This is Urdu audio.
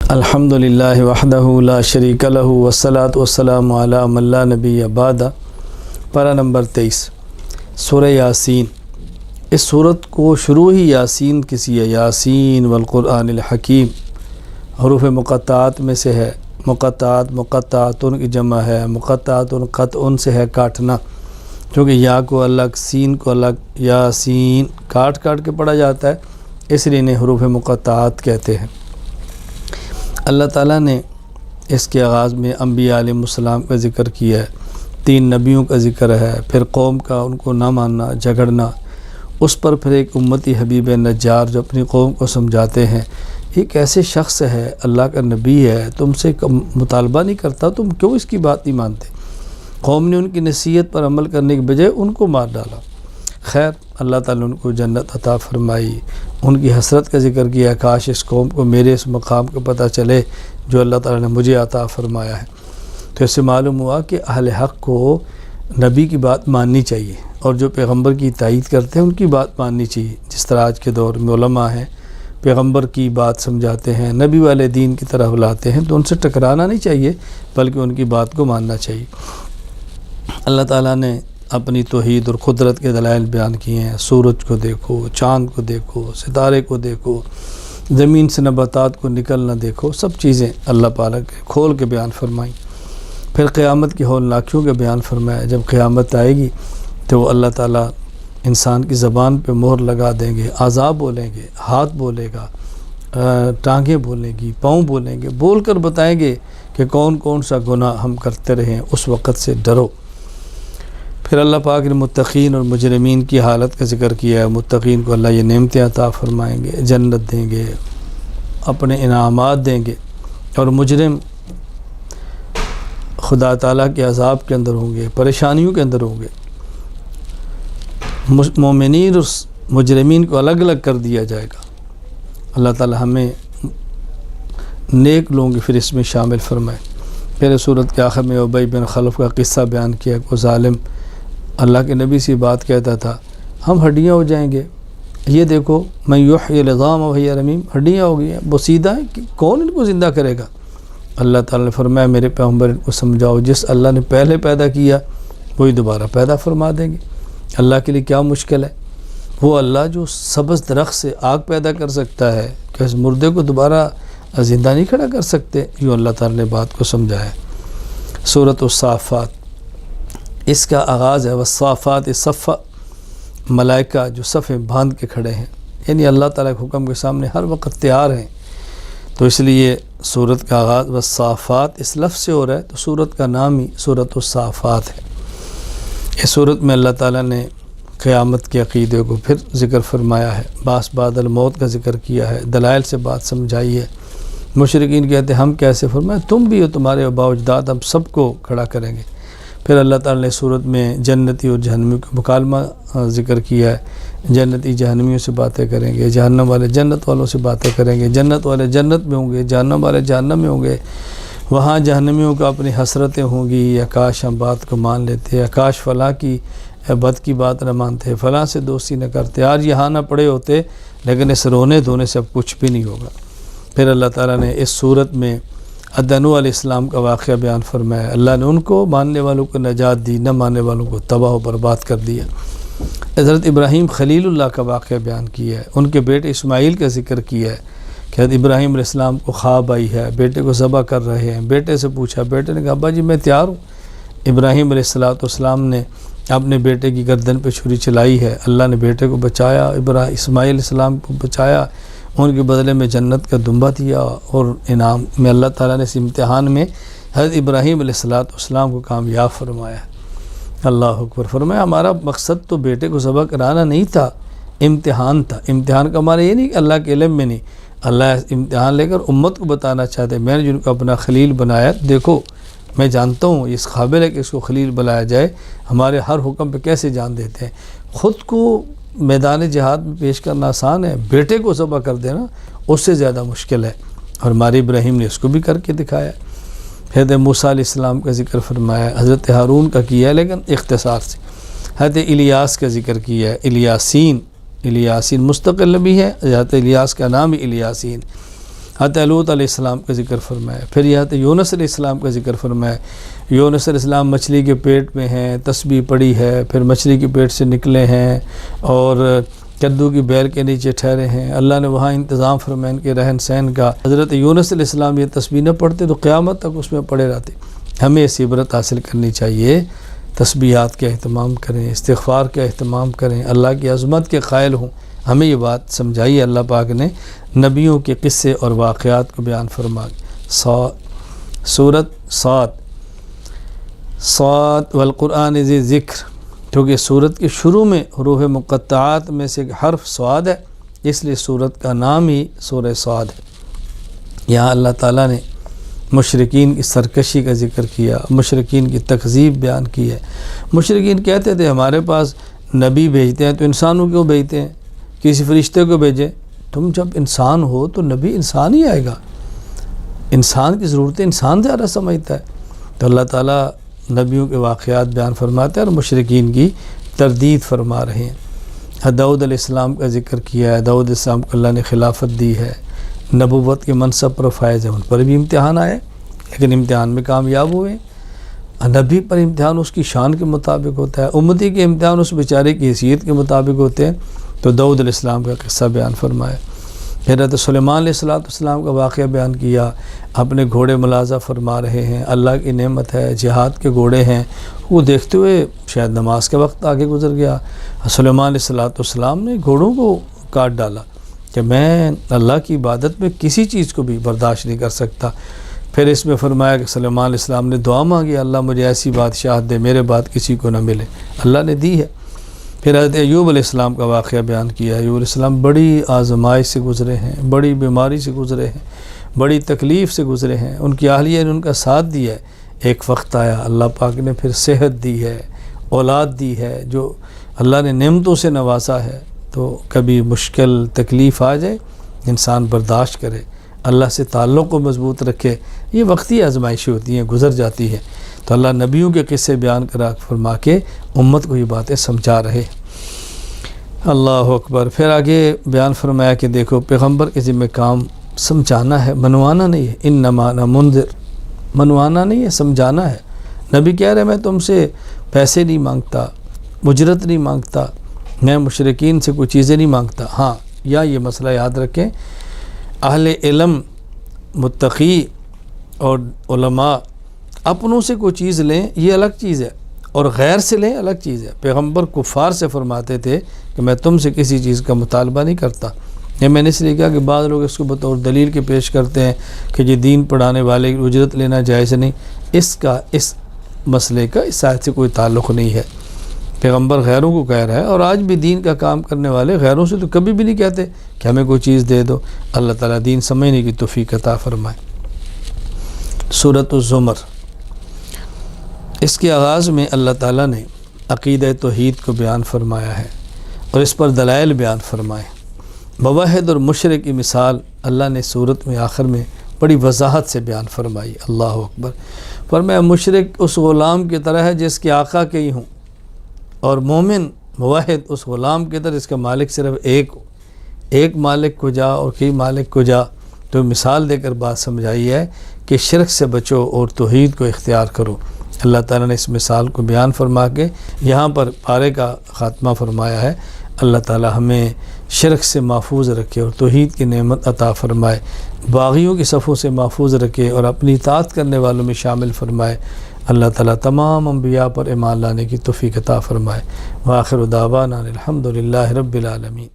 الحمدللہ وحدہ لا شریک لہ والصلاۃ والسلام علی من لا نبی بعد۔ پارہ نمبر 23 سورہ یاسین۔ اس صورت کو شروع ہی یاسین کسی ہے، یاسین والقرآن الحکیم، حروف مقطعات میں سے ہے۔ مقطعاتن کی جمع ہے، مقطعاتن قطع سے ہے کاٹنا، کیونکہ یا کو الگ سین کو الگ، یاسین کاٹ کے پڑھا جاتا ہے، اس لیے انہیں حروف مقطعات کہتے ہیں۔ اللہ تعالیٰ نے اس کے آغاز میں انبیاء علیہ السلام کا ذکر کیا ہے، 3 نبیوں کا ذکر ہے، پھر قوم کا ان کو نہ ماننا، جھگڑنا، اس پر پھر ایک امتی حبیب نجار جو اپنی قوم کو سمجھاتے ہیں ایک ایسے شخص ہے، اللہ کا نبی ہے، تم سے مطالبہ نہیں کرتا، تم کیوں اس کی بات نہیں مانتے؟ قوم نے ان کی نصیحت پر عمل کرنے کے بجائے ان کو مار ڈالا۔ خیر، اللہ تعالیٰ نے ان کو جنت عطا فرمائی، ان کی حسرت کا ذکر کیا، کاش اس قوم کو میرے اس مقام کا پتہ چلے جو اللہ تعالیٰ نے مجھے عطا فرمایا ہے۔ تو اس سے معلوم ہوا کہ اہل حق کو نبی کی بات ماننی چاہیے، اور جو پیغمبر کی تائید کرتے ہیں ان کی بات ماننی چاہیے۔ جس طرح آج کے دور میں علماء ہیں، پیغمبر کی بات سمجھاتے ہیں، نبی والے دین کی طرح بلاتے ہیں، تو ان سے ٹکرانا نہیں چاہیے، بلکہ ان کی بات کو ماننا چاہیے۔ اللہ تعالیٰ نے اپنی توحید اور قدرت کے دلائل بیان کیے ہیں۔ سورج کو دیکھو، چاند کو دیکھو، ستارے کو دیکھو، زمین سے نباتات کو نکلنا دیکھو، سب چیزیں اللہ پاک کے کھول کے بیان فرمائیں۔ پھر قیامت کی ہولناکیوں کا بیان فرمایا۔ جب قیامت آئے گی تو اللہ تعالیٰ انسان کی زبان پہ مہر لگا دیں گے، اعضاء بولیں گے، ہاتھ بولے گا، ٹانگیں بولیں گی، پاؤں بولیں گے، بول کر بتائیں گے کہ کون کون سا گناہ ہم کرتے رہے ہیں، اس وقت سے ڈرو۔ پھر اللہ پاک نے متقین اور مجرمین کی حالت کا ذکر کیا ہے۔ متقین کو اللہ یہ نعمتیں عطا فرمائیں گے، جنت دیں گے، اپنے انعامات دیں گے، اور مجرم خدا تعالیٰ کے عذاب کے اندر ہوں گے، پریشانیوں کے اندر ہوں گے۔ مومنین اور مجرمین کو الگ الگ کر دیا جائے گا۔ اللہ تعالیٰ ہمیں نیک لوگوں کی فہرست میں شامل فرمائے۔ پھر سورت کے آخر میں ابی بن خلف کا قصہ بیان کیا۔ کو ظالم اللہ کے نبی سے بات کہتا تھا، ہم ہڈیاں ہو جائیں گے، یہ دیکھو من یحیی العظام وہی رمیم، ہڈیاں ہو گئی ہیں، بوسیدہ ہیں، کون ان کو زندہ کرے گا؟ اللہ تعالیٰ نے فرمایا میرے پیغمبر ان کو سمجھاؤ، جس اللہ نے پہلے پیدا کیا وہی دوبارہ پیدا فرما دیں گے۔ اللہ کے لیے کیا مشکل ہے؟ وہ اللہ جو سبز درخت سے آگ پیدا کر سکتا ہے، کہ اس مردے کو دوبارہ زندہ نہیں کھڑا کر سکتے؟ یوں اللہ تعالیٰ نے بات کو سمجھایا۔ سورۃ الصافات، اس کا آغاز ہے والصافات صفا، ملائکہ جو صفیں باندھ کے کھڑے ہیں، یعنی اللہ تعالیٰ کے حکم کے سامنے ہر وقت تیار ہیں، تو اس لیے سورت کا آغاز والصافات اس لفظ سے ہو رہا ہے، تو سورت کا نام ہی سورۃ الصافات ہے۔ اس سورت میں اللہ تعالیٰ نے قیامت کے عقیدے کو پھر ذکر فرمایا ہے، بعث بعد الموت کا ذکر کیا ہے، دلائل سے بات سمجھائی ہے۔ مشرکین کہتے ہیں ہم کیسے؟ فرمایا تم بھی ہو، تمہارے آباء و اجداد، ہم سب کو کھڑا کریں گے۔ پھر اللہ تعالیٰ نے صورت میں جنتی اور جہنمیوں کا مکالمہ ذکر کیا ہے۔ جنتی جہنمیوں سے باتیں کریں گے، جہنم والے جنت والوں سے باتیں کریں گے، جنت والے جنت میں ہوں گے، جہنم والے جہنم میں ہوں گے۔ وہاں جہنمیوں کو اپنی حسرتیں ہوں گی، یا کاش ہم بات کو مان لیتے، یا کاش فلاں کی بد کی بات نہ مانتے، فلاں سے دوستی نہ کرتے، آج یہاں نہ پڑے ہوتے، لیکن اس رونے دھونے سے اب کچھ بھی نہیں ہوگا۔ پھر اللہ تعالیٰ نے اس صورت میں نوح علیہ السلام کا واقعہ بیان فرمایا۔ اللہ نے ان کو ماننے والوں کو نجات دی، نہ ماننے والوں کو تباہ و برباد کر دیا۔ حضرت ابراہیم خلیل اللہ کا واقعہ بیان کیا ہے، ان کے بیٹے اسماعیل کا ذکر کیا ہے کہ حضرت ابراہیم علیہ السلام کو خواب آئی ہے، بیٹے کو ذبح کر رہے ہیں، بیٹے سے پوچھا، بیٹے نے کہا ابا جی میں تیار ہوں۔ ابراہیم علیہ السلام نے اپنے بیٹے کی گردن پہ چھری چلائی ہے، اللہ نے بیٹے کو بچایا، اسماعیل علیہ السلام کو بچایا، ان کے بدلے میں جنت کا دمبا دیا، اور انعام میں اللہ تعالیٰ نے اس امتحان میں حضرت ابراہیم علیہ السلام کو کامیاب فرمایا۔ اللہ اکبر۔ فرمایا ہمارا مقصد تو بیٹے کو ذبح کرانا نہیں تھا، امتحان تھا۔ امتحان کا ہمارا یہ نہیں کہ اللہ کے علم میں نہیں، اللہ امتحان لے کر امت کو بتانا چاہتے میں نے جن کو اپنا خلیل بنایا، دیکھو میں جانتا ہوں اس قابل ہے کہ اس کو خلیل بنایا جائے، ہمارے ہر حکم پہ کیسے جان دیتے ہیں۔ خود کو میدان جہاد میں پیش کرنا آسان ہے، بیٹے کو ذبح کر دینا اس سے زیادہ مشکل ہے، اور ہمارے ابراہیم نے اس کو بھی کر کے دکھایا۔ حضرت موسیٰ علیہ السلام کا ذکر فرمایا، حضرت ہارون کا کیا ہے لیکن اختصار سے۔ حضرت الیاس کا ذکر کیا ہے، الیاسین مستقل بھی ہے، حضرت الیاس کا نام ہی الیاسین۔ حضرت لوط علیہ السلام کا ذکر فرمایا، پھر حضرت یونس علیہ السلام کا ذکر فرمایا۔ یونس علیہ السلام مچھلی کے پیٹ میں ہیں، تسبیح پڑی ہے، پھر مچھلی کے پیٹ سے نکلے ہیں اور کدو کی بیل کے نیچے ٹھہرے ہیں، اللہ نے وہاں انتظام فرمایا ان کے رہن سہن کا۔ حضرت یونس علیہ السلام یہ تسبیح نہ پڑھتے تو قیامت تک اس میں پڑے رہتے۔ ہمیں اس عبرت حاصل کرنی چاہیے، تسبیحات کا اہتمام کریں، استغفار کا اہتمام کریں، اللہ کی عظمت کے قائل ہوں۔ ہمیں یہ بات سمجھائی اللہ پاک نے نبیوں کے قصے اور واقعات کو بیان فرما۔ سورۃ صاد والقرآن ذی ذکر، کیونکہ سورت کے شروع میں حروف مقطعات میں سے ایک حرف صاد ہے، اس لیے سورت کا نام ہی سورہ صاد ہے۔ یہاں اللہ تعالیٰ نے مشرکین کی سرکشی کا ذکر کیا، مشرکین کی تکذیب بیان کی ہے۔ مشرکین کہتے تھے ہمارے پاس نبی بھیجتے ہیں تو انسانوں کیوں بھیجتے ہیں، کسی فرشتے کو بھیجیں، تم جب انسان ہو تو نبی انسان ہی آئے گا، انسان کی ضرورتیں انسان زیادہ سمجھتا ہے۔ تو اللہ تعالیٰ نبیوں کے واقعات بیان فرماتے ہیں اور مشرکین کی تردید فرما رہے ہیں۔ داؤد علیہ السلام کا ذکر کیا ہے، داؤد علیہ السلام کو اللہ نے خلافت دی ہے، نبوت کے منصب پر فائز ہے، ان پر بھی امتحان آئے لیکن امتحان میں کامیاب ہوئے۔ نبی پر امتحان اس کی شان کے مطابق ہوتا ہے، امتی کے امتحان اس بیچارے کی حیثیت کے مطابق ہوتے ہیں۔ تو داؤد علیہ السلام کا قصہ بیان فرمایا۔ حضرت سلیمان علیہ السلام کا واقعہ بیان کیا، اپنے گھوڑے ملاحظہ فرما رہے ہیں، اللہ کی نعمت ہے، جہاد کے گھوڑے ہیں، وہ دیکھتے ہوئے شاید نماز کا وقت آگے گزر گیا، سلیمان علیہ السلام نے گھوڑوں کو کاٹ ڈالا کہ میں اللہ کی عبادت میں کسی چیز کو بھی برداشت نہیں کر سکتا۔ پھر اس میں فرمایا کہ سلیمان علیہ السلام نے دعا مانگی، اللہ مجھے ایسی بادشاہت دے میرے بعد کسی کو نہ ملے، اللہ نے دی ہے۔ پھر حضرت ایوب علیہ السلام کا واقعہ بیان کیا۔ ایوب علیہ السلام بڑی آزمائش سے گزرے ہیں، بڑی بیماری سے گزرے ہیں، بڑی تکلیف سے گزرے ہیں، ان کی اہلیہ نے ان کا ساتھ دیا ہے۔ ایک وقت آیا اللہ پاک نے پھر صحت دی ہے، اولاد دی ہے، جو اللہ نے نعمتوں سے نوازا ہے۔ تو کبھی مشکل تکلیف آ جائے انسان برداشت کرے، اللہ سے تعلق کو مضبوط رکھے، یہ وقتی آزمائشیں ہوتی ہیں، گزر جاتی ہیں۔ تو اللہ نبیوں کے قصے بیان کرا فرما کے امت کو یہ باتیں سمجھا رہے۔ اللہ اکبر۔ پھر آگے بیان فرمایا کہ دیکھو پیغمبر کے ذمہ کام سمجھانا ہے، منوانا نہیں ہے۔ انما انا منذر، منوانا نہیں ہے، سمجھانا ہے۔ نبی کہہ رہے میں تم سے پیسے نہیں مانگتا، اجرت نہیں مانگتا، میں مشرکین سے کوئی چیزیں نہیں مانگتا۔ ہاں یا یہ مسئلہ یاد رکھیں، اہل علم متقی اور علماء اپنوں سے کوئی چیز لیں یہ الگ چیز ہے، اور غیر سے لیں الگ چیز ہے۔ پیغمبر کفار سے فرماتے تھے کہ میں تم سے کسی چیز کا مطالبہ نہیں کرتا۔ یہ میں نے اس لیے کہا کہ بعض لوگ اس کو بطور دلیل کے پیش کرتے ہیں کہ یہ دین پڑھانے والے کی اجرت لینا جائز نہیں، اس مسئلے کا اس آیت سے کوئی تعلق نہیں ہے۔ پیغمبر غیروں کو کہہ رہا ہے، اور آج بھی دین کا کام کرنے والے غیروں سے تو کبھی بھی نہیں کہتے کہ ہمیں کوئی چیز دے دو۔ اللہ تعالیٰ دین سمجھنے کی توفیق عطا فرمائے۔ سورۃ الزمر، اس کے آغاز میں اللہ تعالیٰ نے عقیدہ توحید کو بیان فرمایا ہے اور اس پر دلائل بیان فرمائے۔ موحد اور مشرک کی مثال اللہ نے سورت میں آخر میں بڑی وضاحت سے بیان فرمائی۔ اللہ اکبر۔ فرمایا مشرک اس غلام کی طرح ہے جس کے آقا کئی ہوں، اور مومن موحد اس غلام کی طرح جس کا مالک صرف ایک ہو۔ ایک مالک کو جا اور کئی مالک کو جا، تو مثال دے کر بات سمجھائی ہے کہ شرک سے بچو اور توحید کو اختیار کرو۔ اللہ تعالیٰ نے اس مثال کو بیان فرما کے یہاں پر پارے کا خاتمہ فرمایا ہے۔ اللہ تعالیٰ ہمیں شرک سے محفوظ رکھے اور توحید کی نعمت عطا فرمائے، باغیوں کی صفوں سے محفوظ رکھے اور اپنی اطاعت کرنے والوں میں شامل فرمائے۔ اللہ تعالیٰ تمام انبیاء پر ایمان لانے کی توفیق عطا فرمائے۔ وآخر دعوانا الحمد للہ رب العالمین۔